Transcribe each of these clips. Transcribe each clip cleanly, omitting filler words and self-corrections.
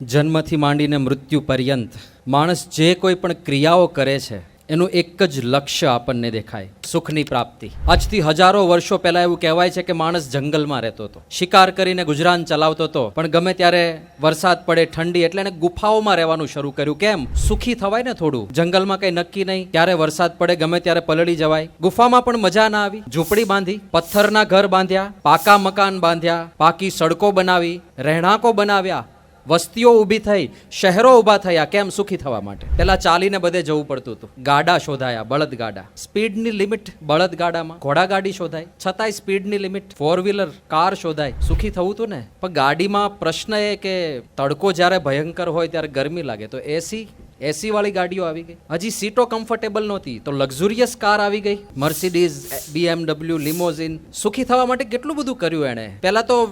જન્મથી માંડીને મૃત્યુ પર્યંત માણસ જે કોઈ પણ ક્રિયાઓ કરે છે એનું એક જ લક્ષ્ય આપણને દેખાય, સુખની પ્રાપ્તિ. આજથી હજારો વર્ષો પહેલા એવું કહેવાય છે કે માણસ જંગલમાં રહેતો હતો, શિકાર કરીને ગુજરાન ચલાવતો હતો, પણ ગમે ત્યારે વરસાદ પડે, ઠંડી, એટલે એને ગુફાઓમાં રહેવાનું શરૂ કર્યું. કેમ? સુખી થવાય ને થોડું. જંગલમાં કઈ નક્કી નહીં, ક્યારે વરસાદ પડે, ગમે ત્યારે પલળી જવાય. ગુફામાં પણ મજા ના આવી. ઝૂંપડી બાંધી, પથ્થરના ઘર બાંધ્યા, પાકા મકાન બાંધ્યા, પાકી સડકો બનાવી, રહેણાંકો બનાવ્યા, વસ્તીઓ ઊભી થઈ, શહેરો ઊભા થયા. કેમ? સુખી થવા માટે. પેલા ચાલીને બધે જવું પડતું હતું. ગાડા શોધાયા, બળદગાડા. સ્પીડની લિમિટ બળદગાડામાં. ઘોડાગાડી શોધાય, છતાંય સ્પીડની લિમિટ. 4-વ્હીલર કાર શોધાય. સુખી થવું હતું ને. પણ ગાડીમાં પ્રશ્ન એ કે તડકો જ્યારે ભયંકર હોય ત્યારે ગરમી લાગે, તો એસી વાળી ગાડીઓ આવી ગઈ. હજી સીટો કમ્ફર્ટેબલ નહોતી તો લક્ઝુરિયસ કાર આવી ગઈ, મર્સિડીઝ, BMW, લિમોઝિન. સુખી થવા માટે કેટલું બધું કર્યું એણે. પહેલા તો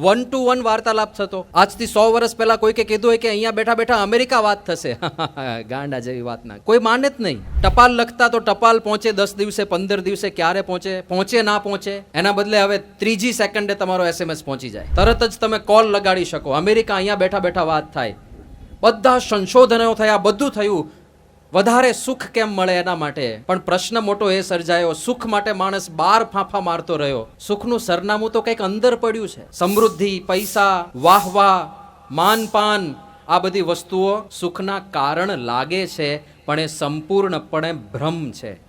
1-to-1 વાર્તાલાપ થતો. આજથી 100 વર્ષ પહેલા કોઈકે કીધું હોય કે અહીંયા બેઠા બેઠા અમેરિકા વાત થશે, ગાંડા જેવી વાત ના, કોઈ માને જ નહીં. ટપાલ લખતા તો ટપાલ પહોંચે 10 દિવસે, 15 દિવસે, ક્યારે પહોંચે ના પહોંચે. એના બદલે હવે 3જી સેકન્ડે તમારો SMS પહોંચી જાય, તરત જ તમે કોલ લગાડી શકો. અમેરિકા અહીંયા બેઠા બેઠા વાત થાય. બધા સંશોધનો થયા, બધું થયું. વધારે સુખ કેમ મળે એના માટે. પણ પ્રશ્ન મોટો એ સર્જાયો, સુખ માટે માણસ 12 ફાંફા મારતો રહ્યો. સુખનું સરનામું તો કંઈક અંદર પડ્યું છે. સમૃદ્ધિ, પૈસા, વાહવા, માનપાન, આ બધી વસ્તુઓ સુખના કારણ લાગે છે, પણ એ સંપૂર્ણપણે ભ્રમ છે.